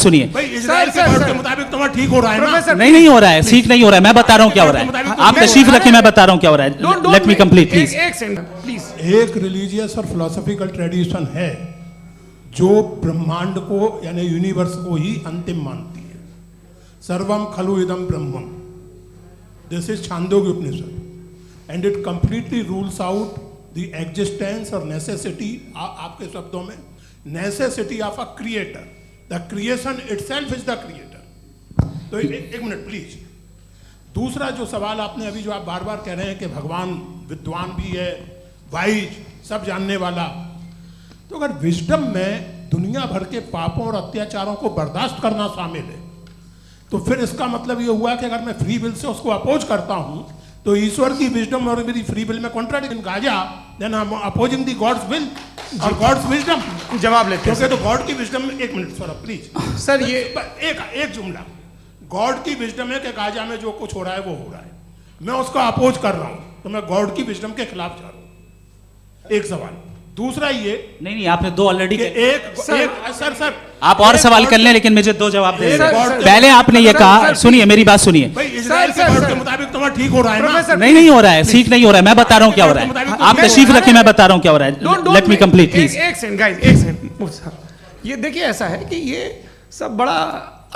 सुनिए इजराइल के बोर्ड के मुताबिक तुम्हारा ठीक हो रहा है ना? नहीं हो रहा है, सीख नहीं हो रहा है। मैं बता रहा हूँ क्या हो रहा है। आप तशरीफ रखिए, मैं बता रहा हूँ क्या हो रहा है। Let me complete please. एक रिलीजियस और फिलोसॉफिकल ट्रेडिशन है जो ब्रह्मांड को यानी यूनिवर्स को ही अंतिम मानती है। सर्वम खलु इदम ब्रह्मम, this is Chandogya Upanishad and it completely rules out the existence और नेसेसिटी, आपके शब्दों में necessity of a creator. The creation itself is the creator. तो एक मिनट प्लीज। दूसरा जो सवाल आपने अभी जो आप बार बार कह रहे हैं कि भगवान विद्वान भी है, वाइज, सब जानने वाला, तो अगर विजडम में दुनिया भर के पापों और अत्याचारों को बर्दाश्त करना शामिल है, तो फिर इसका मतलब ये हुआ कि अगर मैं फ्री विल से उसको अपोज करता हूं तो ईश्वर की विजडम और मेरी फ्री विल में कॉन्ट्राडिक्शन गाजा, then I am opposing the God's will और गॉड्स विजडम। जवाब लेते हैं तो गॉड की विजडम, एक मिनट सर प्लीज सर, ये एक जुमला। गॉड की विजडम है कि गाजा में जो कुछ हो रहा है वो हो रहा है, मैं उसका अपोज कर रहा हूं, तो मैं गॉड की विजडम के खिलाफ जा रहा हूं। एक सवाल। दूसरा ये नहीं आपने दो ऑलरेडी। सर आप और सवाल कर लें, लेकिन मुझे दो जवाब दे। पहले आपने ये कहा, सुनिए मेरी बात सुनिए। इजराइल के बोर्ड के मुताबिक तुम्हारा ठीक हो रहा है ना? नहीं हो रहा है, सीख नहीं हो रहा है। मैं बता रहा हूँ क्या हो रहा है। आप तशरीफ रखिए, मैं बता रहा हूँ क्या हो रहा है। Let me complete please. एक सेकंड गाइस, एक सेकंड। ये देखिए, ऐसा है कि ये सब बड़ा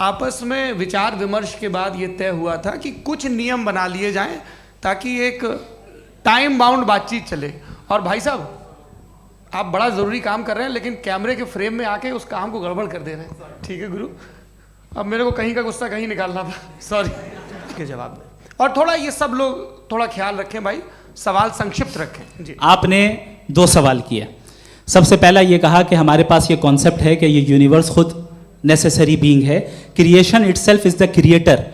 आपस में विचार विमर्श के बाद ये तय हुआ था कि कुछ नियम बना लिए जाएं ताकि एक टाइम बाउंड बातचीत चले। और भाई साहब, आप बड़ा ज़रूरी काम कर रहे हैं, लेकिन कैमरे के फ्रेम में आके उस काम को गड़बड़ कर दे रहे हैं। ठीक है गुरु, अब मेरे को कहीं का गुस्सा कहीं निकालना था, सॉरी। के जवाब दें, और थोड़ा ये सब लोग थोड़ा ख्याल रखें भाई, सवाल संक्षिप्त रखें जी। आपने दो सवाल किया। सबसे पहला ये कहा कि हमारे पास ये कॉन्सेप्ट है कि ये यूनिवर्स खुद नेसेसरी बीइंग है, creation itself is the creator.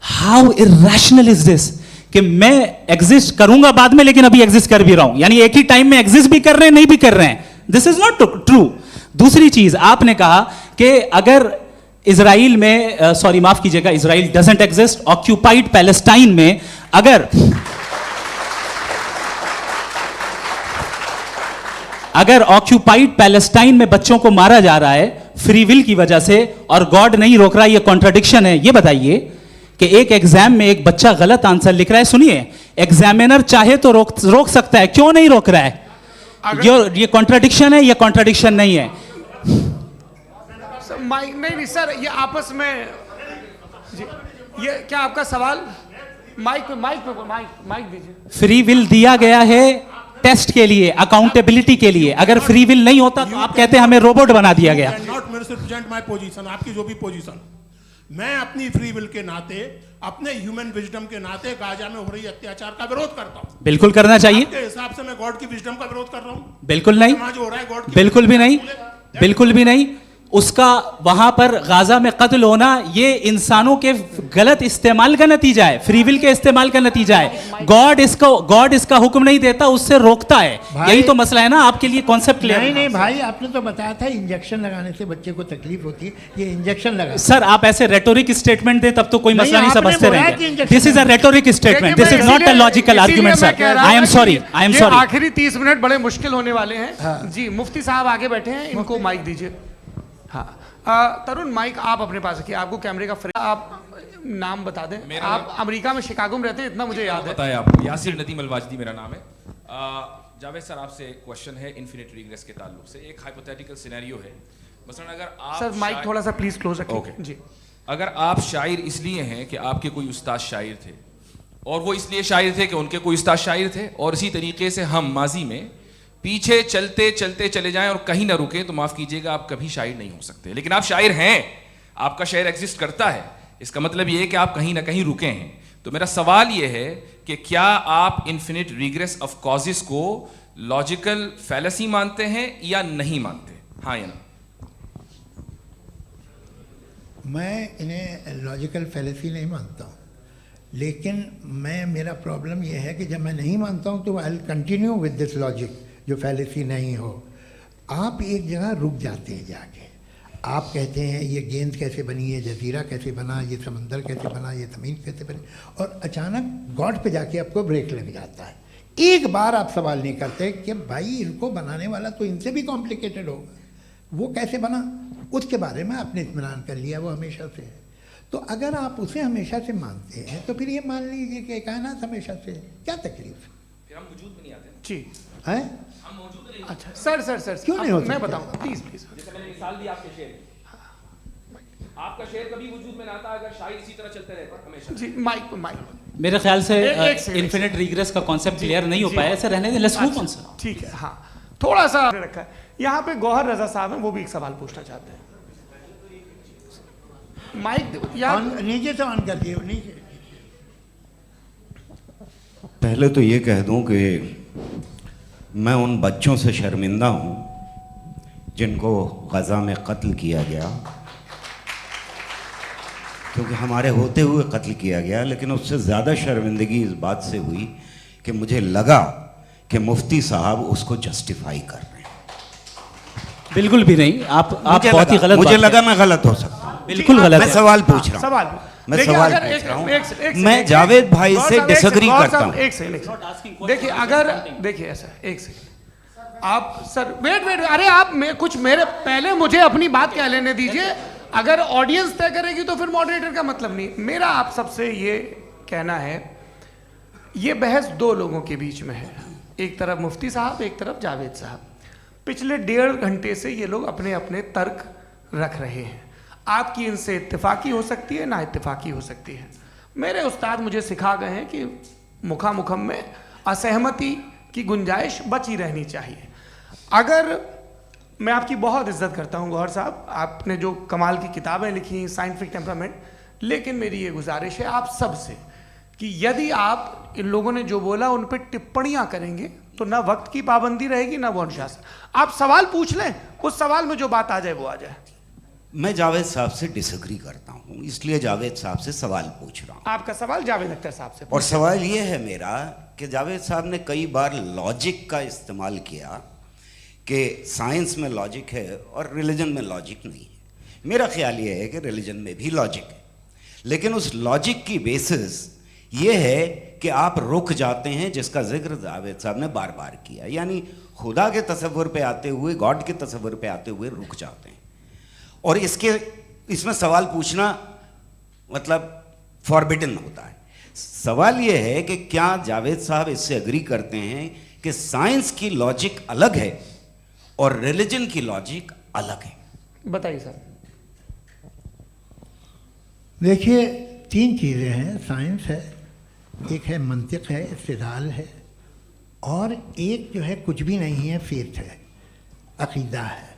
How irrational is this कि मैं एग्जिस्ट करूंगा बाद में, लेकिन अभी एग्जिस्ट कर भी रहा हूं, यानी एक ही टाइम में एग्जिस्ट भी कर रहे हैं, नहीं भी कर रहे हैं। This is not true. दूसरी चीज आपने कहा कि अगर इजराइल में, सॉरी माफ कीजिएगा, Israel doesn't exist, occupied Palestine में अगर ऑक्यूपाइड पैलेस्टाइन में बच्चों को मारा जा रहा है फ्री विल की वजह से और गॉड नहीं रोक रहा, ये कॉन्ट्रडिक्शन है। ये बताइए कि एक एग्जाम में एक बच्चा गलत आंसर लिख रहा है, सुनिए, एग्जामिनर चाहे तो रोक सकता है, क्यों नहीं रोक रहा है? ये कॉन्ट्रडिक्शन है, ये कॉन्ट्रडिक्शन नहीं है। माइक नहीं सर, ये आपस में जी, ये क्या आपका सवाल? माइक दीजिए। फ्री विल दिया गया है टेस्ट के लिए, अकाउंटेबिलिटी के लिए। अगर फ्री विल नहीं होता तो आप कहते हैं हमें रोबोट बना दिया गया। नॉट मिसरिप्रेजेंट माय पोजीशन, आपकी जो भी पोजीशन, मैं अपनी फ्री विल के नाते, अपने ह्यूमन विजडम के नाते गाजा में हो रही अत्याचार का विरोध करता हूं। बिल्कुल करना चाहिए। आपके हिसाब से मैं गॉड की विजडम का विरोध कर रहा हूं? बिल्कुल नहीं, जो हो रहा है गॉड की बिल्कुल भी नहीं, बिल्कुल भी नहीं। उसका वहां पर गाजा में कत्ल होना ये इंसानों के गलत इस्तेमाल का नतीजा है, फ्री विल के इस्तेमाल का नतीजा है। गॉड इसका हुक्म नहीं देता, उससे रोकता है। यही तो मसला है ना, आपके लिए कॉन्सेप्ट क्लियर नहीं भाई, आपने तो बताया था इंजेक्शन लगाने से बच्चे को तकलीफ होती है, ये इंजेक्शन लगा। सर आप ऐसे रेटोरिक स्टेटमेंट दें तब तो कोई मसला नहीं समझते रहेंगे। This is a rhetoric statement, this is not a logical argument sir. I am sorry. आखिरी 30 मिनट बड़े मुश्किल होने वाले हैं जी। मुफ्ती साहब आगे बैठे हैं, इनको माइक दीजिए। हाँ तरुण, माइक आप अपने पास रखिए, आपको कैमरे का फ्रेम, आप नाम बता दें। आप अमेरिका में शिकागो में रहते हैं, इतना मुझे याद है। बताया आपको, यासिर नदीम अलवाजदी मेरा नाम है। जावेद सर, आपसे एक क्वेश्चन है इन्फिनिट रिग्रेस के ताल्लुक से। एक हाइपोथेटिकल सिनेरियो है, मसलन अगर आप सर माइक थोड़ा सा प्लीज क्लोज रखिए जी। अगर आप शायर इसलिए हैं कि आपके कोई उस्ताद शायर थे, और वो इसलिए शायर थे कि उनके कोई उस्ताद शायर थे, और इसी तरीके से हम माजी में पीछे चलते चलते चले जाएं और कहीं ना रुके, तो माफ कीजिएगा आप कभी शायर नहीं हो सकते। लेकिन आप शायर हैं, आपका शायर एग्जिस्ट करता है, इसका मतलब ये है कि आप कहीं ना कहीं रुके हैं। तो मेरा सवाल ये है कि क्या आप इन्फिनिट रिग्रेस ऑफ कॉजेस को लॉजिकल फैलेसी मानते हैं या नहीं मानते? हाँ या ना? मैं इन्हें लॉजिकल फैलेसी नहीं मानता हूँ, लेकिन मेरा प्रॉब्लम यह है कि जब मैं नहीं मानता हूँ तो I will continue with this logic जो फैलेसी नहीं हो। आप एक जगह रुक जाते हैं जाके, आप कहते हैं ये गेंद कैसे बनी, ये जजीरा कैसे बना, ये समंदर कैसे बना, ये ज़मीन कैसे बनी, और अचानक गॉड पे जाके आपको ब्रेक लग जाता है। एक बार आप सवाल नहीं करते कि भाई इनको बनाने वाला तो इनसे भी कॉम्प्लिकेटेड होगा। वो कैसे बना उसके बारे में आपने इत्मीनान कर लिया, वो हमेशा से है। तो अगर आप उसे हमेशा से मानते हैं तो फिर ये मान लीजिए कि कायनात हमेशा से है, क्या तकलीफ है? फिर हम वजूद में नहीं आते ना। जी हैं? हम मौजूद नहीं। अच्छा सर क्यों नहीं हो मैं सकते? बताऊंगा प्लीज प्लीज। जैसे मैंने मिसाल दी आपके शेर की। आपका शेर कभी वजूद में ना आता अगर शायर इसी तरह चलते रहते हमेशा। जी माइक मेरे ख्याल से एक सेकंड, इन्फिनिट रिग्रेस का कॉन्सेप्ट क्लियर नहीं हो जी। पाया, ऐसे रहने दें, लेट्स मूव ऑन सर। ठीक है, हाँ थोड़ा सा रखा है। यहाँ पे गौहर रजा साहब हैं, वो भी एक सवाल पूछना चाहते हैं। माइक यहाँ नीचे से ऑन कर दिए, नीचे। पहले तो ये कह दूं कि मैं उन बच्चों से शर्मिंदा हूं जिनको गज़ा में कत्ल किया गया, क्योंकि हमारे होते हुए कत्ल किया गया। लेकिन उससे ज़्यादा शर्मिंदगी इस बात से हुई कि मुझे लगा कि मुफ्ती साहब उसको जस्टिफाई कर रहे हैं। बिल्कुल भी नहीं, आप बहुत ही गलत मुझे बात लगा कर- मैं गलत हो सकता हूं। बिल्कुल गलत मैं है। सवाल पूछ रहा हूं। सवाल मैं देखिए, सवाल अगर पूछ रहा हूं। एक मैं सेकंड, जावेद भाई गौर से साहब, एक डिसएग्री सेकंड, करता गौर हूं। साहब, एक सेकंड। देखिए अगर देखिए ऐसा एक सेकंड आप सर वेट अरे आप कुछ मेरे पहले मुझे अपनी बात क्या लेने दीजिए। अगर ऑडियंस तय करेगी तो फिर मॉडरेटर का मतलब नहीं। मेरा आप सबसे ये कहना है, ये बहस दो लोगों के बीच में है, एक तरफ मुफ्ती साहब, एक तरफ जावेद साहब। पिछले 1.5 घंटे से ये लोग अपने अपने तर्क रख रहे हैं। आपकी इनसे इत्तेफाकी हो सकती है, ना इत्तेफाकी हो सकती है। मेरे उस्ताद मुझे सिखा गए हैं कि मुखामुखम में असहमति की गुंजाइश बची रहनी चाहिए। अगर मैं आपकी बहुत इज्जत करता हूँ गौहर साहब, आपने जो कमाल की किताबें लिखी साइंटिफिक टेम्परामेंट, लेकिन मेरी ये गुजारिश है आप सबसे कि यदि आप इन लोगों ने जो बोला उन पर टिप्पणियां करेंगे तो ना वक्त की पाबंदी रहेगी ना वो अनुशासन। आप सवाल पूछ लें, उस सवाल में जो बात आ जाए वो आ जाए। मैं जावेद साहब से डिसएग्री करता हूं, इसलिए जावेद साहब से सवाल पूछ रहा हूं। आपका सवाल जावेद अख्तर साहब से। और सवाल ये है मेरा कि जावेद साहब ने कई बार लॉजिक का इस्तेमाल किया कि साइंस में लॉजिक है और रिलीजन में लॉजिक नहीं है। मेरा ख्याल ये है कि रिलीजन में भी लॉजिक है, लेकिन उस लॉजिक की बेसिस ये है कि आप रुक जाते हैं, जिसका जिक्र जावेद साहब ने बार बार किया, यानी खुदा के तसव्वुर पे आते हुए, गॉड के तसव्वुर पे आते हुए रुक जाते हैं। और इसमें सवाल पूछना मतलब फॉरबिडन होता है। सवाल ये है कि क्या जावेद साहब इससे एग्री करते हैं कि साइंस की लॉजिक अलग है और रिलीजन की लॉजिक अलग है? बताइए सर। देखिए 3 चीज़ें हैं, साइंस है, एक है मंतिक है, इस्तिदलाल है, और एक जो है कुछ भी नहीं है, फेथ है, अकीदा है।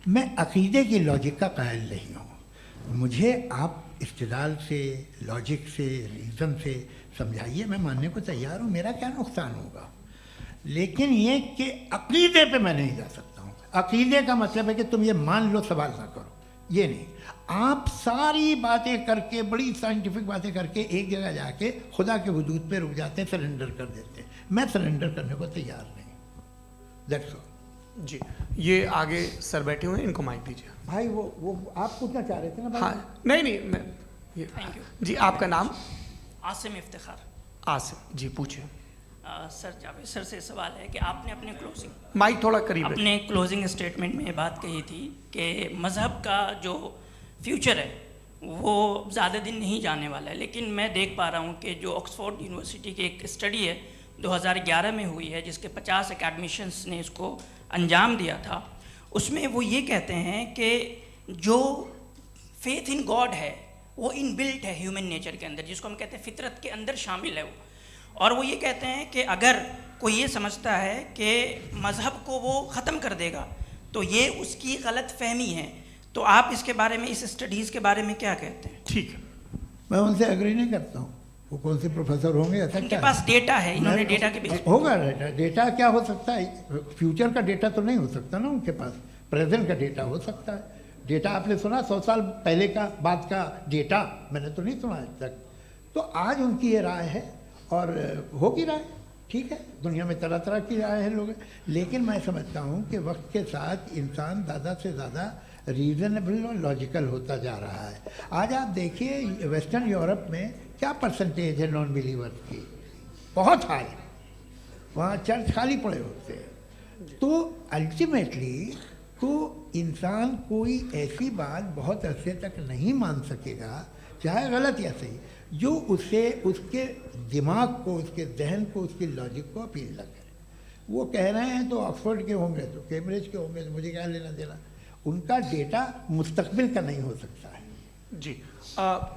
मैं अकीदे की लॉजिक का कायल नहीं हूँ। मुझे आप इस्तिदलाल से, लॉजिक से, रीज़न से समझाइए, मैं मानने को तैयार हूँ, मेरा क्या नुकसान होगा। लेकिन ये कि अकीदे पे मैं नहीं जा सकता हूँ। अकीदे का मतलब है कि तुम ये मान लो, सवाल ना करो, ये नहीं। आप सारी बातें करके, बड़ी साइंटिफिक बातें करके एक जगह जाके खुदा के वजूद पे रुक जाते हैं, सरेंडर कर देते हैं। मैं सरेंडर करने को तैयार नहीं। That's all. जी, ये आगे सर बैठे हुए हैं, इनको माइक दीजिए। भाई वो आप पूछना चाह रहे थे ना भाई? हाँ नहीं मैं ये थैंक यू। जी, आपका नाम? आसिम इफ्तिखार। आसिफ जी, पूछिए। सर जावेद सर से सवाल है कि आपने अपने क्लोजिंग माइक थोड़ा करीब रखिए। अपने क्लोजिंग स्टेटमेंट में बात कही थी कि मज़हब का जो फ्यूचर है वो ज़्यादा दिन नहीं जाने वाला है, लेकिन मैं देख पा रहा हूँ कि जो ऑक्सफोर्ड यूनिवर्सिटी की एक स्टडी है 2011 में हुई है, जिसके 50 एकेडमिशियंस ने इसको अंजाम दिया था, उसमें वो ये कहते हैं कि जो फेथ इन गॉड है वो इनबिल्ट है ह्यूमन नेचर के अंदर, जिसको हम कहते हैं फितरत के अंदर शामिल है वो। और वो ये कहते हैं कि अगर कोई ये समझता है कि मज़हब को वो ख़त्म कर देगा तो ये उसकी गलत फहमी है। तो आप इसके बारे में, इस स्टडीज़ के बारे में क्या कहते हैं? ठीक है। मैं उनसे एग्री नहीं करता हूँ। वो कौन से प्रोफेसर होंगे, ऐसा उनके क्या पास डेटा है, इन्होंने मैं- डेटा के बेस होगा डेटा क्या हो सकता है? फ्यूचर का डेटा तो नहीं हो सकता ना उनके पास, प्रेजेंट का डेटा हो सकता है। डेटा आपने सुना 100 साल पहले का बाद का डेटा? मैंने तो नहीं सुना आज तक। तो आज उनकी ये राय है और होगी राय, ठीक है। दुनिया में तरह तरह की राय है लोग, लेकिन मैं समझता हूँ कि वक्त के साथ इंसान ज़्यादा से ज़्यादा रीज़नेबल और लॉजिकल होता जा रहा है। आज आप देखिए वेस्टर्न यूरोप में क्या परसेंटेज है नॉन बिलीवर्स की, बहुत हाई। वहाँ चर्च खाली पड़े होते हैं। तो अल्टीमेटली तो इंसान कोई ऐसी बात बहुत अरसे तक नहीं मान सकेगा, चाहे गलत या सही, जो उसे उसके दिमाग को, उसके जहन को, उसके लॉजिक को अपील न करे। वो कह रहे हैं तो ऑक्सफोर्ड के होंगे, तो कैम्ब्रिज के होंगे, तो मुझे क्या लेना देना। उनका डेटा मुस्तकबिल का नहीं हो सकता है। जी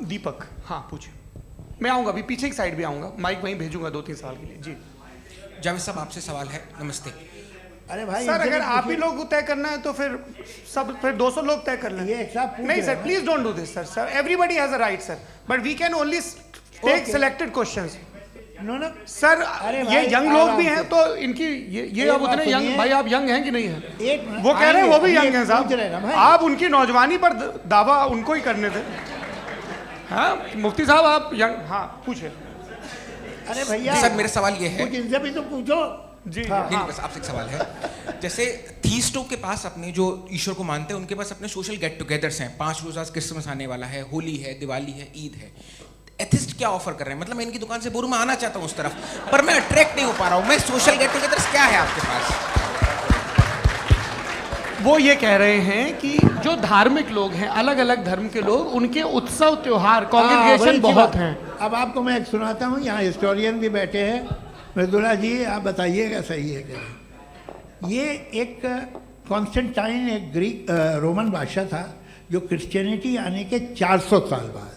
दीपक, हाँ पूछिए। मैं आऊँगा, अभी पीछे की साइड भी आऊँगा, माइक वहीं भेजूंगा 2-3 साल के लिए। जी जावेद साहब, आपसे सवाल है। नमस्ते अरे भाई सर, अगर आप ही लोग तय करना है तो फिर 200 लोग तय कर लें। ये एक साथ पूछ नहीं रहे सर, हैं। Please don't do this sir, everybody has a right sir, but we can only take Okay. Selected questions. No no sir अरे ये भाई, यंग लोग आराम भी से। हैं तो इनकी ये एक अब बात उतने यंग, सुनिए। भाई आप यंग हैं कि नहीं हैं? एक मिनट, वो कह रहे हैं वो भी आएंगे, यंग हैं पूछ रहे हैं ना साहब, भाई। आप उनकी नौजवानी पर दावा उनको ही करने दें। हाँ मुफ्ती साहब आप यंग, हाँ पूछे। अरे भैया सर, मेरा सवाल ये है। कुछ इनसे भी तो पूछो। जी हाँ। नहीं, बस आपसे एक सवाल है। जैसे थीस्टों के पास अपने जो ईश्वर को मानते हैं, उनके पास अपने सोशल गेट टुगेदर्स हैं। 5 रोज़ आज क्रिसमस आने वाला है, होली है, दिवाली है, ईद है। एथिस्ट क्या ऑफर कर रहे हैं? मतलब मैं इनकी दुकान से बोलूँ, मैं आना चाहता हूँ उस तरफ, पर मैं अट्रैक्ट नहीं हो पा रहा हूँ। मैं सोशल गेट टुगेदर्स क्या है आपके पास? वो ये कह रहे हैं कि जो धार्मिक लोग हैं, अलग अलग धर्म के लोग, उनके उत्सव त्योहार हाँ, कॉन्ग्रेगेशन वही बहुत बात। हैं। अब आपको मैं एक सुनाता हूँ, यहाँ हिस्टोरियन भी बैठे हैं। मृदुला जी आप बताइएगा सही है क्या? ये एक कॉन्स्टेंटाइन, एक ग्रीक रोमन बादशाह था, जो क्रिश्चियनिटी आने के 400 साल बाद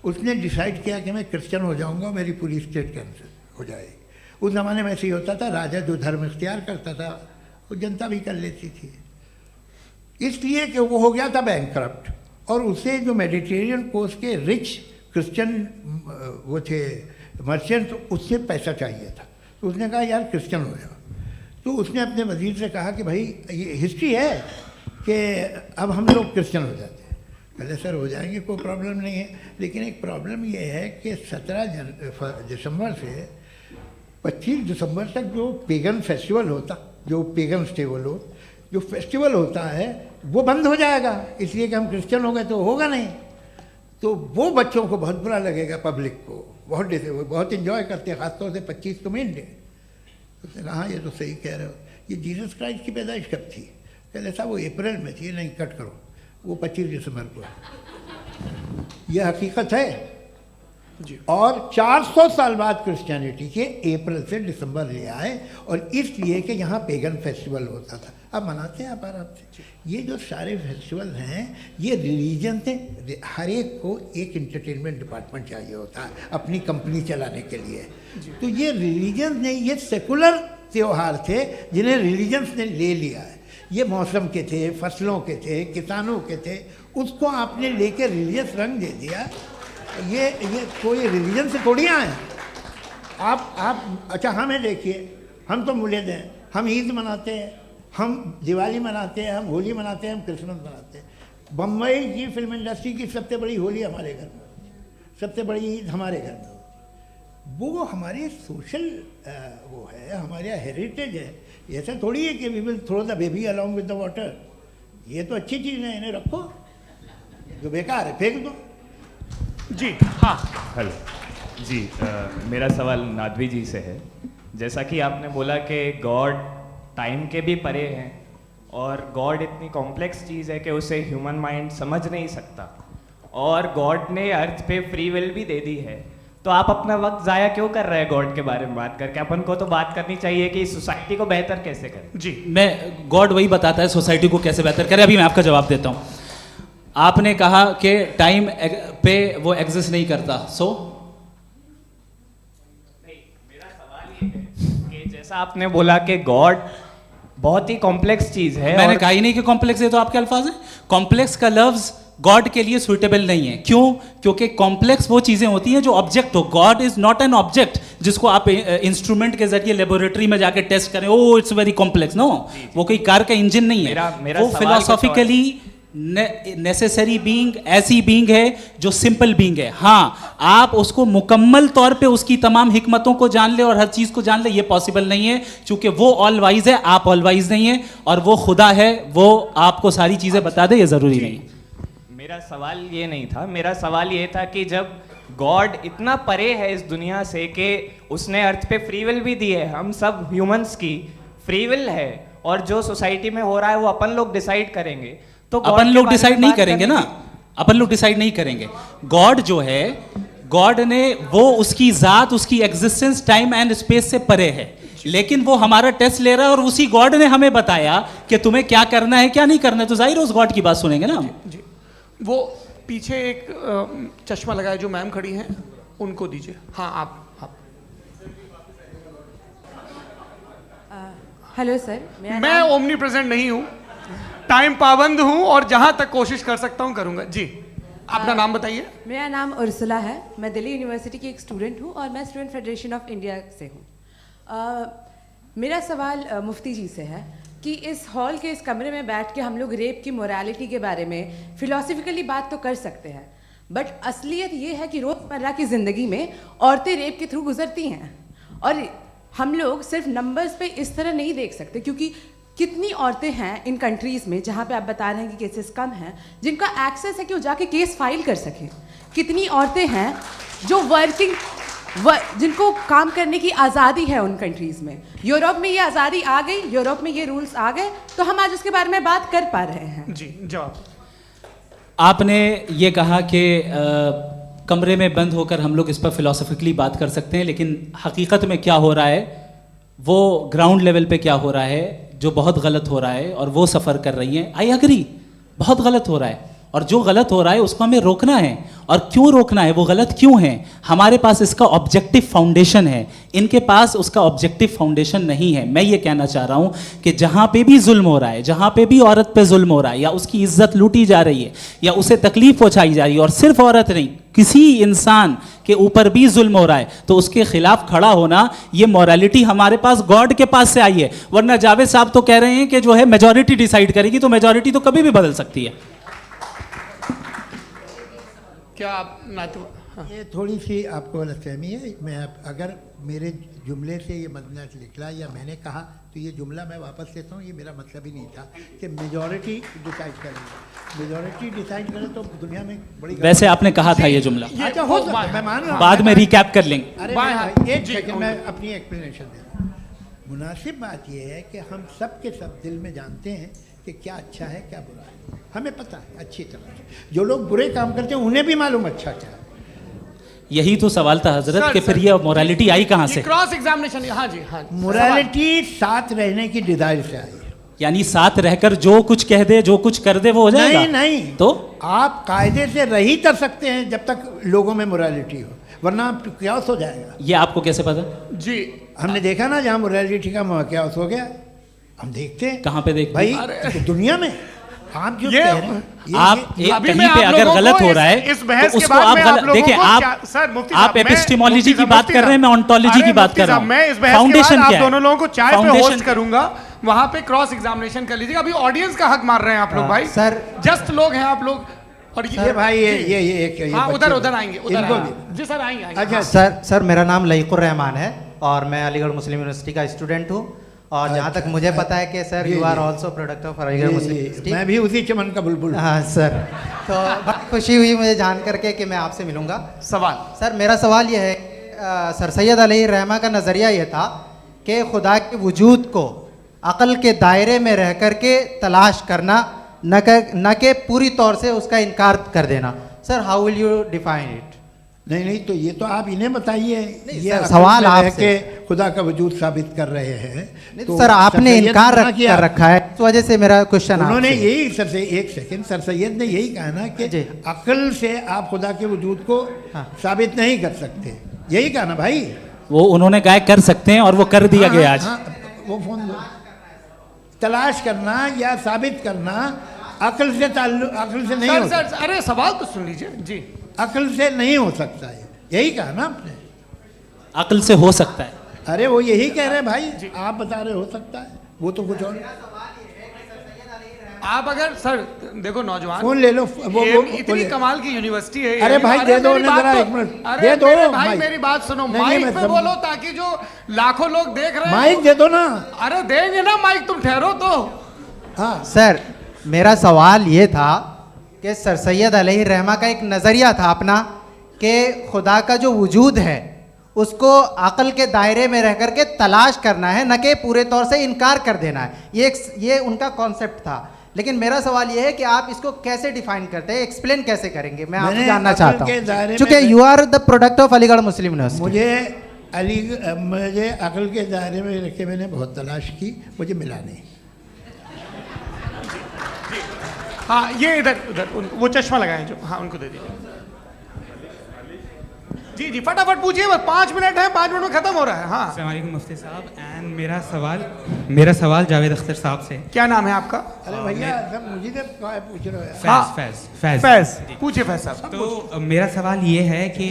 उसने डिसाइड किया कि मैं क्रिश्चियन हो जाऊंगा, मेरी पूरी स्टेट कैंसिल हो जाएगी। उस ज़माने में ऐसे ही होता था, राजा जो धर्म इख्तियार करता था वो जनता भी कर लेती थी। इसलिए कि वो हो गया था बैंकरप्ट, और उसे जो मेडिटेरियन कोस्ट के रिच क्रिश्चियन वो थे मर्चेंट, उससे पैसा चाहिए था। तो उसने कहा यार क्रिश्चियन हो जाओ। तो उसने अपने वजीर से कहा कि भाई ये हिस्ट्री है कि अब हम लोग क्रिश्चियन हो जाते हैं। कहते सर हो जाएंगे, कोई प्रॉब्लम नहीं है, लेकिन एक प्रॉब्लम ये है कि 17 दिसंबर से 25 दिसंबर तक जो पेगन फेस्टिवल होता, जो पेगन्स थे वो लोग, जो फेस्टिवल होता है वो बंद हो जाएगा, इसलिए कि हम क्रिश्चियन हो गए तो होगा नहीं। तो वो बच्चों को बहुत बुरा लगेगा, पब्लिक को बहुत वो बहुत इन्जॉय करते हैं, ख़ासतौर से 25 को मेन डे। उसने कहा हाँ ये तो सही कह रहे हो, ये जीसस क्राइस्ट की पैदाइश कब थी? कहते साहब वो अप्रैल में थी। नहीं कट करो, वो 25 दिसंबर को है। यह हकीकत है जी। और 400 साल बाद क्रिश्चियनिटी के अप्रैल से दिसंबर ले आए, और इसलिए कि यहाँ पेगन फेस्टिवल होता था। अब मनाते हैं आप आराम से। ये जो सारे फेस्टिवल हैं ये रिलीजन से, हर एक को एक इंटरटेनमेंट डिपार्टमेंट चाहिए होता है अपनी कंपनी चलाने के लिए। तो ये रिलीजन ने, ये सेकुलर त्यौहार थे जिन्हें रिलीजन्स ने ले लिया है। ये मौसम के थे, फसलों के थे, किसानों के थे, उसको आपने लेके रिलीजियस रंग दे दिया। ये कोई रिलीजन से थोड़ी आए आप। अच्छा हमें देखिए, हम तो मुल्द हैं, हम ईद मनाते हैं, हम दिवाली मनाते हैं, हम होली मनाते हैं, हम क्रिसमस मनाते हैं। बम्बई की फिल्म इंडस्ट्री की सबसे बड़ी होली हमारे घर में होती है, सबसे बड़ी ईद हमारे घर में होती है। वो हमारे सोशल वो है, हमारे हेरिटेज है। ऐसा थोड़ी है कि we will throw the baby along with the water. ये तो अच्छी चीज़ है, इन्हें रखो, जो बेकार है फेंक दो। जी हाँ हेलो जी, मेरा सवाल नादवी जी से है। जैसा कि आपने बोला कि गॉड टाइम के भी परे हैं, और गॉड इतनी कॉम्प्लेक्स चीज़ है कि उसे ह्यूमन माइंड समझ नहीं सकता, और गॉड ने अर्थ पे फ्री विल भी दे दी है। तो आप अपना वक्त ज़ाया क्यों कर रहे हैं गॉड के बारे में बात करके? अपन को तो बात करनी चाहिए कि सोसाइटी को बेहतर कैसे करें। जी मैं गॉड वही बताता है सोसाइटी को कैसे बेहतर करे। अभी मैं आपका जवाब देता हूँ। आपने कहा कि टाइम पे वो एग्जिस्ट नहीं करता, सो मेरा सवाल ये है कि जैसा आपने बोला कि गॉड बहुत ही कॉम्प्लेक्स चीज़ है, मैंने और कहा ही नहीं कि कॉम्प्लेक्स है, तो आपके अल्फाज हैं। कॉम्प्लेक्स का लफ्ज गॉड के लिए सुइटेबल नहीं है। क्यों? क्योंकि कॉम्प्लेक्स वो चीजें होती हैं जो ऑब्जेक्ट हो। God is not an object जिसको आप इंस्ट्रूमेंट के जरिए लेबोरेटरी में जाके टेस्ट करें, oh it's very complex. No, वो कोई कार का इंजन नहीं है। मेरा वो फिलोसॉफिकली नेसेसरी बीइंग ऐसी बीइंग है जो सिंपल बीइंग है। हाँ, आप उसको मुकम्मल तौर पे उसकी तमाम हिकमतों को जान ले और हर चीज को जान ले, ये पॉसिबल नहीं है, क्योंकि वो ऑल वाइज है, आप ऑल वाइज नहीं है, और वो खुदा है, वो आपको सारी चीजें बता दे, ये जरूरी नहीं है। मेरा सवाल ये नहीं था। मेरा सवाल ये था कि जब गॉड इतना परे है इस दुनिया से कि उसने अर्थ पे फ्री विल भी दी है, हम सब ह्यूमंस की फ्री विल है, और जो सोसाइटी में हो रहा है वो अपन लोग डिसाइड करेंगे, तो God अपन के लोग बारे में डिसाइड नहीं बात करेंगे करने ना, की- अपन लोग डिसाइड नहीं करेंगे। गॉड जो है, गॉड ने वो उसकी जात, उसकी एग्जिस्टेंस टाइम एंड स्पेस से परे है, लेकिन वो हमारा टेस्ट ले रहा है और उसी गॉड ने हमें बताया कि तुम्हें क्या करना है क्या नहीं करना है, तो जाहिर है उस गॉड की बात सुनेंगे ना हम। जी, वो पीछे एक चश्मा लगाए जो मैम खड़ी हैं, उनको दीजिए। हाँ, आप हेलो सर, मैं ओमनी प्रेजेंट नहीं हूँ, टाइम पाबंद हूँ और जहाँ तक कोशिश कर सकता हूँ करूँगा। जी, अपना नाम बताइए। मेरा नाम उर्सुला है, मैं दिल्ली यूनिवर्सिटी की एक स्टूडेंट हूँ और मैं स्टूडेंट फेडरेशन ऑफ इंडिया से हूँ। मेरा सवाल मुफ्ती जी से है कि इस हॉल के इस कमरे में बैठ के हम लोग रेप की मोरालिटी के बारे में फिलोसफिकली बात तो कर सकते हैं, बट असलियत ये है कि रोज़मर्रा की ज़िंदगी में औरतें रेप के थ्रू गुजरती हैं और हम लोग सिर्फ नंबर्स पे इस तरह नहीं देख सकते, क्योंकि कितनी औरतें हैं इन कंट्रीज़ में जहाँ पे आप बता रहे हैं कि केसेस कम हैं, जिनका एक्सेस है कि वो जाके केस फाइल कर सकें। कितनी औरतें हैं जो जिनको काम करने की आज़ादी है उन कंट्रीज़ में। यूरोप में ये आज़ादी आ गई, यूरोप में ये रूल्स आ गए, तो हम आज उसके बारे में बात कर पा रहे हैं। जी, जवाब। आपने ये कहा कि कमरे में बंद होकर हम लोग इस पर फिलोसफिकली बात कर सकते हैं, लेकिन हकीकत में क्या हो रहा है, वो ग्राउंड लेवल पे क्या हो रहा है जो बहुत गलत हो रहा है, और वो सफ़र कर रही हैं। आई एग्री, बहुत गलत हो रहा है, और जो गलत हो रहा है उसको हमें रोकना है। और क्यों रोकना है, वो गलत क्यों है, हमारे पास इसका ऑब्जेक्टिव फाउंडेशन है, इनके पास उसका ऑब्जेक्टिव फाउंडेशन नहीं है। मैं ये कहना चाह रहा हूँ कि जहाँ पे भी जुल्म हो रहा है, जहाँ पे भी औरत पे जुल्म हो रहा है, या उसकी इज्जत लूटी जा रही है, या उसे तकलीफ पहुँचाई जा रही है, और सिर्फ औरत नहीं, किसी इंसान के ऊपर भी जुल्म हो रहा है, तो उसके खिलाफ खड़ा होना, ये मॉरलिटी हमारे पास गॉड के पास से आई है। वरना जावेद साहब तो कह रहे हैं कि जो है मेजॉरिटी डिसाइड करेगी, तो मेजॉरिटी तो कभी भी बदल सकती है। क्या आप हाँ। ये थोड़ी सी आपको गलतफहमी है। मैं अगर मेरे जुमले से ये मदनत निकला या मैंने कहा, तो ये जुमला मैं वापस लेता हूँ। ये मेरा मतलब ही नहीं था कि मेजॉरिटी डिसाइड करेगी। मेजॉरिटी डिसाइड करे तो दुनिया में बड़ी, वैसे आपने कहा था ये जुमला, अच्छा हो सकता है, मैं मान रहा हूँ, बाद में रिकैप कर लेंगे। अरे भाई, एक सेकंड, मैं अपनी एक्सप्लेनेशन देता हूँ। मुनासिब बात यह है कि हम सब के सब दिल में जानते हैं कि क्या अच्छा है क्या बुरा है, हमें पता है अच्छी तरह से। जो लोग बुरे काम करते हैं उन्हें भी मालूम अच्छा क्या है। यही तो सवाल था हजरत कि फिर ये मोरालिटी आई कहाँ से? Cross examination. हाँ जी, हाँ। मोरालिटी साथ रहने की डिजायर से आई है। यानी साथ रहकर जो कुछ कह दे, जो कुछ कर दे, वो हो जाएगा? नहीं नहीं, तो आप कायदे से रह ही कर सकते हैं जब तक लोगों में मोरालिटी हो, वरना क्यास हो जाएगा। ये आपको कैसे पता? जी, हमने देखा ना, जहाँ मोरालिटी का क्यास हो गया, हम देखते हैं। कहाँ पे देखते भाई? हैं? दुनिया में आप जो कह रहे हैं, आप एक कहीं पे अगर गलत हो रहा है तो उसको आप गलत देखिए। आप एपिस्टेमोलॉजी की बात कर रहे हैं, मैं ऑन्टोलॉजी की बात कर रहा हूँ। मैं इस बहस फाउंडेशन के बाद क्या आप दोनों लोगों को चाय पे फाउंडेशन होस्ट करूंगा, वहां पे क्रॉस एग्जामिनेशन कर लीजिएगा। अभी ऑडियंस का हक मार रहे हैं आप लोग भाई। सर, जस्ट लोग हैं आप लोग। और ये भाई ये एक हाँ, उधर आएंगे, उधर इनको आएंगे। जी सर, आएंगे। अच्छा सर, मेरा नाम लईकुर रहमान है और मैं अलीगढ़ मुस्लिम यूनिवर्सिटी का स्टूडेंट हूँ। और जहाँ तक मुझे पता है कि sir you are also product of Aligarh Muslim University. मैं भी उसी चमन का बुलबुल। हाँ सर, तो बहुत खुशी हुई मुझे जान करके कि मैं आपसे मिलूंगा। सवाल सर, मेरा सवाल ये है, सर सैयद अलैहि रहमा का नज़रिया ये था कि खुदा के वजूद को अक़ल के दायरे में रह कर के तलाश करना, न कि पूरी तौर से उसका इनकार कर देना। Sir, how will you define it? नहीं, तो ये तो आप इन्हें बताइए। ये सवाल आपसे खुदा का वजूद साबित कर रहे हैं। तो सर, आपने इनकार कर रखा है, इस वजह से मेरा क्वेश्चन उन्होंने यही सर से, एक सेकंड, सर सैयद ने यही कहा ना कि अक्ल से आप खुदा के वजूद को साबित नहीं कर सकते, यही कहा ना भाई। वो उन्होंने कहा कर सकते हैं और वो कर दिया गया आज। वो फोन दो। तलाश करना या साबित करना अक्ल से नहीं हो सकता। अरे सवाल तो सुन लीजिए जी। अक्ल से नहीं हो सकता है, यही कहा ना आपने। अक्ल से हो सकता है। अरे वो यही कह रहे हैं भाई, आप बता रहे हो सकता है, वो तो कुछ और। आप अगर सर देखो, नौजवान फोन ले लो, वो इतनी कमाल की यूनिवर्सिटी है। अरे भाई दे दो जरा, एक मिनट दे दो भाई, मेरी बात सुनो, माइक पे बोलो ताकि जो लाखों लोग देख रहे हैं। माइक दे दो ना। अरे देंगे ना माइक, तुम ठहरो तो। हाँ सर, मेरा सवाल ये था कि सर सैयद अलैहि रहमा का एक नज़रिया था अपना कि खुदा का जो वजूद है उसको अकल के दायरे में रह करके तलाश करना है, न कि पूरे तौर से इनकार कर देना है। ये उनका कॉन्सेप्ट था। लेकिन मेरा सवाल ये है कि आप इसको कैसे डिफाइन करते हैं, एक्सप्लेन कैसे करेंगे, मैं आपसे जानना चाहता हूँ, क्योंकि you are the product of Aligarh Muslim University. मुझे अकल के दायरे में रख के मैंने बहुत तलाश की, मुझे मिला नहीं। हाँ, ये इधर उधर वो चश्मा लगाए जो, हाँ उनको दे दीजिए। जी जी फटाफट पूछिए, बस 5 मिनट है, 5 मिनट में खत्म हो रहा है। हाँ अस्सलाम वालेकुम मुफ्ती साहब। एंड मेरा सवाल जावेद अख्तर साहब से। क्या नाम है आपका? अरे भैया सब मुझे तो पूछ रहे हो। फैज पूछिए फैज साहब। तो मेरा सवाल ये है कि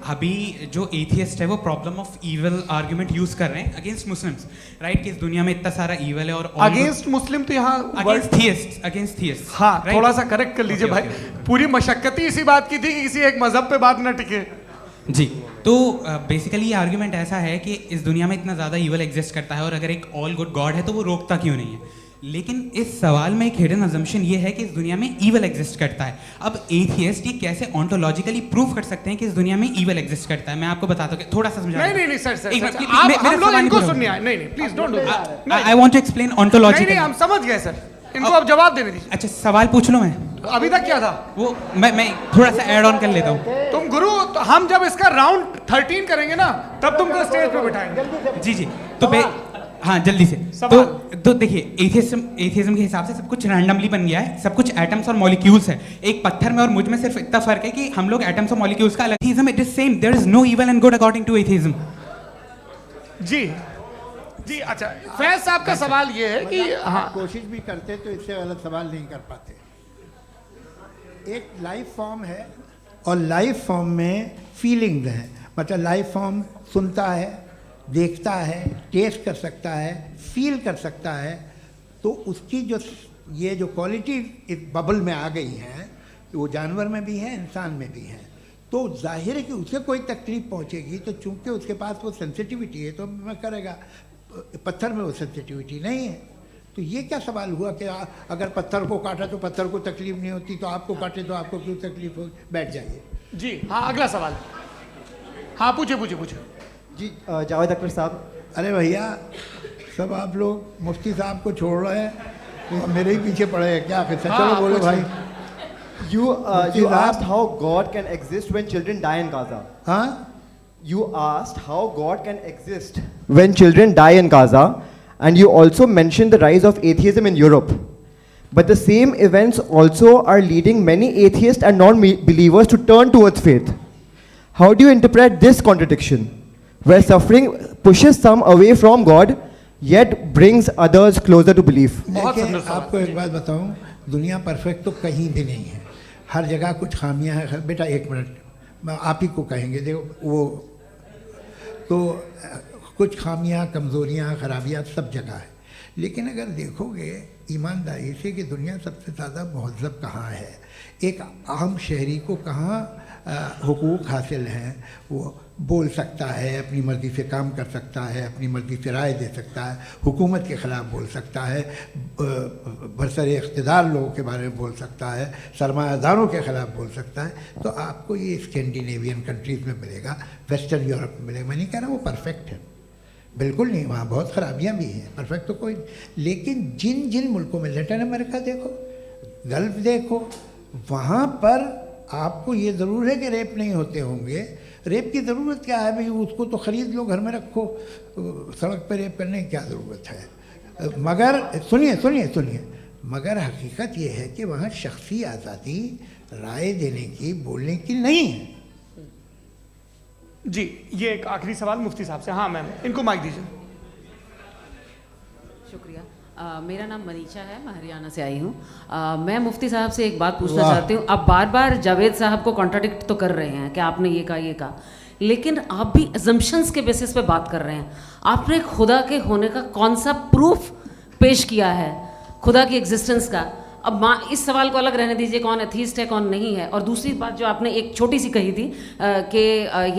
अभी जो एथियस्ट है वो problem of evil argument use कर रहे हैं अगेंस्ट मुस्लिम्स, राइट? कि इस दुनिया में इतना सारा ईविल है और अगेंस्ट मुस्लिम तो यहाँ अगेंस्ट थियस्ट। हाँ थोड़ा सा करेक्ट कर लीजिए भाई। पूरी मशक्कत ही इसी बात की थी कि किसी एक मजहब पे बात ना टिके। जी, तो बेसिकली ये आर्गुमेंट ऐसा है कि इस दुनिया में इतना ज़्यादा ईवल एग्जिस्ट करता है और अगर एक ऑल गुड गॉड है तो वो रोकता क्यों नहीं है? लेकिन इस सवाल में एक हिडन अजम्पशन ये है कि इस दुनिया में ईवल एग्जिस्ट करता है। अब एथियस्ट ये कैसे ऑन्टोलॉजिकली प्रूव कर सकते हैं कि इस दुनिया में ईवल एग्जिस्ट करता है? मैं आपको बताता हूँ, थोड़ा सा समझा। नहीं सर, हम लोग इनको सुनने आए। नहीं please don't do that. I want to explain ontologically. नहीं हम समझ गए सर, इनको अब जवाब देने दीजिए। अच्छा सवाल पूछ लो। मैं अभी तक क्या था वो मैं थोड़ा सा ऐड ऑन कर लेता हूँ। तुम गुरु, तो हम जब इसका राउंड 13 करेंगे ना तब तुमको स्टेज पे बिठाएंगे। जी तो हाँ जल्दी से। तो देखिए एथियज्म के हिसाब से सब कुछ रैंडमली बन गया है, सब कुछ एटम्स और मॉलिक्यूल्स है। एक पत्थर में और मुझ में सिर्फ इतना फर्क है कि हम लोग एटम्स और मॉलिक्यूल्स का अलग। Atheism it is same, there is no evil and good according to atheism. जी अच्छा, फैज साहब का सवाल ये है कि हाँ कोशिश भी करते तो इससे गलत सवाल नहीं कर पाते। एक लाइफ फॉर्म है और लाइफ फॉर्म में फीलिंग्स हैं, मतलब लाइफ फॉर्म सुनता है, देखता है, टेस्ट कर सकता है, फील कर सकता है। तो उसकी जो क्वालिटी इस बबल में आ गई हैं, वो जानवर में भी है, इंसान में भी है। तो जाहिर है कि उसे कोई तकलीफ पहुंचेगी, तो चूंकि उसके पास वो सेंसिटिविटी है तो मैं करेगा। पत्थर में वो सेंसिटिविटी नहीं है। तो ये क्या सवाल हुआ कि अगर पत्थर को काटा तो पत्थर को तकलीफ नहीं होती, तो आपको काटे तो आपको क्यों तकलीफ हो? बैठ जाइए। जी हाँ, अगला सवाल। हाँ पूछिए। जी जावेद अख्तर साहब। अरे भैया सब आप लोग मुफ्ती साहब को छोड़ रहे हैं, मेरे ही पीछे पड़े हैं क्या? फिर चलो बोलो भाई। You asked how God can exist when children die in Gaza. हाँ? You asked how God can exist when children die in Gaza, and you also mentioned the rise of atheism in Europe. But the same events also are leading many atheists and non-believers to turn towards faith. How do you interpret this contradiction, where suffering pushes some away from God, yet brings others closer to belief? देखिए, आपको एक बात बताऊं, दुनिया perfect तो कहीं भी नहीं है, हर जगह कुछ खामियां हैं। बेटा एक मिनट, मैं आप ही को कहेंगे, देखो वो तो कुछ खामियां, कमज़ोरियां, खराबियां सब जगह है। लेकिन अगर देखोगे ईमानदारी से कि दुनिया सबसे ज़्यादा महज़ब कहाँ है, एक आम शहरी को कहाँ हुकूक हासिल हैं, वो बोल सकता है, अपनी मर्ज़ी से काम कर सकता है, अपनी मर्ज़ी से राय दे सकता है, हुकूमत के ख़िलाफ़ बोल सकता है, बरसरे इक़्तिदार लोगों के बारे में बोल सकता है, सरमायादारों के ख़िलाफ़ बोल सकता है। तो आपको ये स्कैंडिनेवियन कंट्रीज़ में मिलेगा, वेस्टर्न यूरोप में मिलेगा। मैं नहीं कह रहा वो परफेक्ट है, बिल्कुल नहीं, वहाँ बहुत ख़राबियाँ भी हैं, परफेक्ट तो कोई। लेकिन जिन जिन मुल्कों में, लैटिन अमेरिका देखो, गल्फ़ देखो, वहाँ पर आपको ये ज़रूर है कि रेप नहीं होते होंगे। रेप की ज़रूरत क्या है भाई? उसको तो ख़रीद लो, घर में रखो, सड़क पर रेप करने की क्या ज़रूरत है? मगर सुनिए, मगर हकीकत ये है कि वहाँ शख्सी आज़ादी राय देने की, बोलने की नहीं है। जी ये एक आखिरी सवाल मुफ्ती साहब से। हाँ मैम, इनको माइक दीजिए। शुक्रिया। मेरा नाम मनीषा है, मैं हरियाणा से आई हूँ। मैं मुफ्ती साहब से एक बात पूछना चाहती हूँ। आप बार बार जावेद साहब को कॉन्ट्राडिक्ट तो कर रहे हैं कि आपने ये कहा, लेकिन आप भी अजम्पशंस के बेसिस पे बात कर रहे हैं। आपने खुदा के होने का कौन सा प्रूफ पेश किया है, खुदा की एग्जिस्टेंस का? अब इस सवाल को अलग रहने दीजिए, कौन एथीस्ट है कौन नहीं है। और दूसरी बात जो आपने एक छोटी सी कही थी कि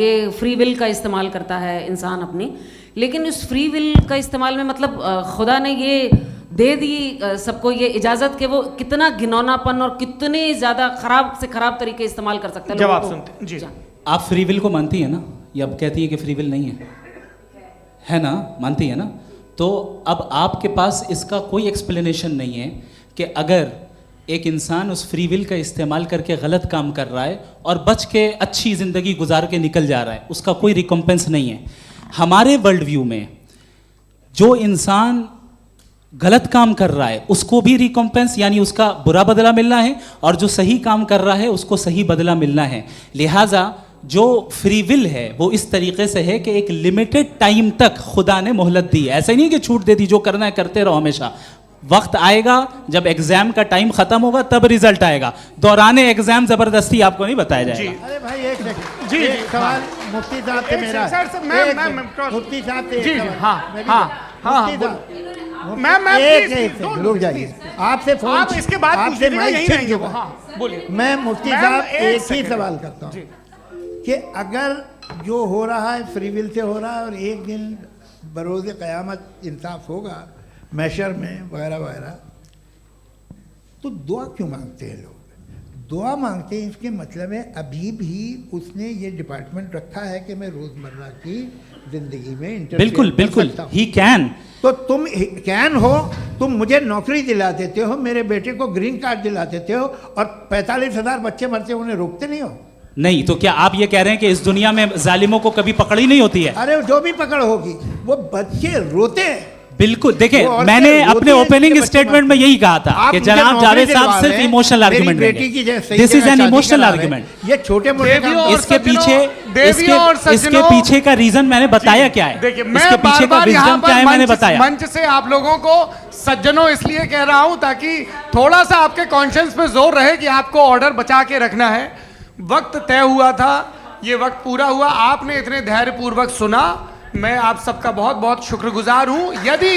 ये फ्री विल का इस्तेमाल करता है इंसान अपनी, लेकिन उस फ्री विल का इस्तेमाल में मतलब खुदा ने ये दे दी सबको ये इजाज़त कि वो कितना घिनौनापन और कितने ज़्यादा ख़राब से ख़राब तरीके इस्तेमाल कर सकता है। जवाब सुनते जी। आप फ्री विल को मानती है ना, या अब कहती है कि फ्री विल नहीं है ना, मानती है ना? तो अब आपके पास इसका कोई एक्सप्लेनेशन नहीं है कि अगर एक इंसान उस फ्री विल का इस्तेमाल करके गलत काम कर रहा है और बच के अच्छी ज़िंदगी गुजार के निकल जा रहा है, उसका कोई रिकम्पेंस नहीं है। हमारे वर्ल्ड व्यू में जो इंसान गलत काम कर रहा है उसको भी रिकम्पेंस यानी उसका बुरा बदला मिलना है, और जो सही काम कर रहा है उसको सही बदला मिलना है। लिहाजा जो फ्री विल है वो इस तरीके से है कि एक लिमिटेड टाइम तक खुदा ने मोहलत दी है। ऐसा नहीं कि छूट दे दी, जो करना है करते रहो हमेशा। वक्त आएगा जब एग्जाम का टाइम खत्म होगा तब रिजल्ट आएगा, दौराने एग्जाम जबरदस्ती आपको नहीं बताया जाएगा। अरे भाई एक सेकंड, जी, एक सवाल मुफ्ती साहब से मेरा, सर, मुफ्ती साहब से जी, एक सवाल। हाँ, मुफ्ती साहब, मैम, एक प्लीज, सेकंड रुक जाइए, आपसे फोन, आप इसके बाद पूछ आपसे लीजिएगा, माइक यहीं छीन रहेंगे चुका। वो। हाँ, बोलिए। मैं मुफ्ती मैम, साहब एक एक ही सेकंड। सवाल करता हूँ कि अगर जो हो रहा है फ्री विल से हो रहा है और एक दिन बरोज़ क़यामत इंसाफ होगा मैशर में वगैरह वगैरह, तो दुआ क्यों मांगते हैं लोग? दुआ मांगते हैं इसके मतलब है अभी भी उसने ये डिपार्टमेंट रखा है कि मैं रोज़मर्रा की ज़िंदगी में इंटरफेयर बिल्कुल कर बिल्कुल, सकता हूं। He can. तो तुम कैन हो, तुम मुझे नौकरी दिला देते हो, मेरे बेटे को ग्रीन कार्ड दिला देते हो, और 45,000 बच्चे मरते उन्हें रोकते नहीं हो। नहीं तो क्या आप ये कह रहे हैं कि इस दुनिया में जालिमों को कभी पकड़ ही नहीं होती है? अरे जो भी पकड़ होगी वो बच्चे रोते हैं। बिल्कुल, देखें वो मैंने औरतें अपने रोती हैं ओपनिंग जिनके स्टेटमेंट में यही कहा था आप कि मुझे जनाब नौकरी जावेद साहब दिलवा सिर्फ रहे हैं, इमोशनल मेरी आर्गुमेंट बेटी की जैसे दिस इज जगह एन शादी इमोशनल करा रहे हैं। आर्गुमेंट। ये छोटे मोटे काम, इसके पीछे देवियों और सज्जनों, इसके पीछे का रीजन मैंने बताया क्या है, देखिए, इसके मैं पीछे का बार-बार यहाँ विजडम क्या है पर मैंने बताया। मंच से आप लोगों को सज्जनों इसलिए कह रहा हूं ताकि थोड़ा सा आपके कॉन्शियंस पे जोर रहे कि आपको ऑर्डर बचा के रखना है। वक्त तय हुआ था, ये वक्त पूरा हुआ, आपने इतने धैर्यपूर्वक सुना, मैं आप सबका बहुत बहुत शुक्रगुजार हूं। यदि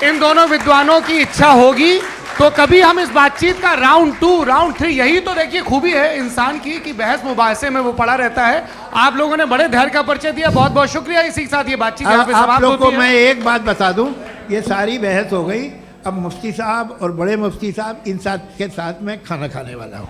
इन दोनों विद्वानों की इच्छा होगी तो कभी हम इस बातचीत का राउंड 2, राउंड 3, यही तो देखिए खूबी है इंसान की कि बहस मुबाहसे में वो पड़ा रहता है। आप लोगों ने बड़े धैर्य का परिचय दिया, बहुत बहुत शुक्रिया। इसी के साथ ये बातचीत यहाँ पे आप समाप्त लोग को होती है। मैं एक बात बता दूं, ये सारी बहस हो गई, अब मुफ्ती साहब और बड़े मुफ्ती साहब इन साथ के साथ मैं खाना खाने वाला हूँ।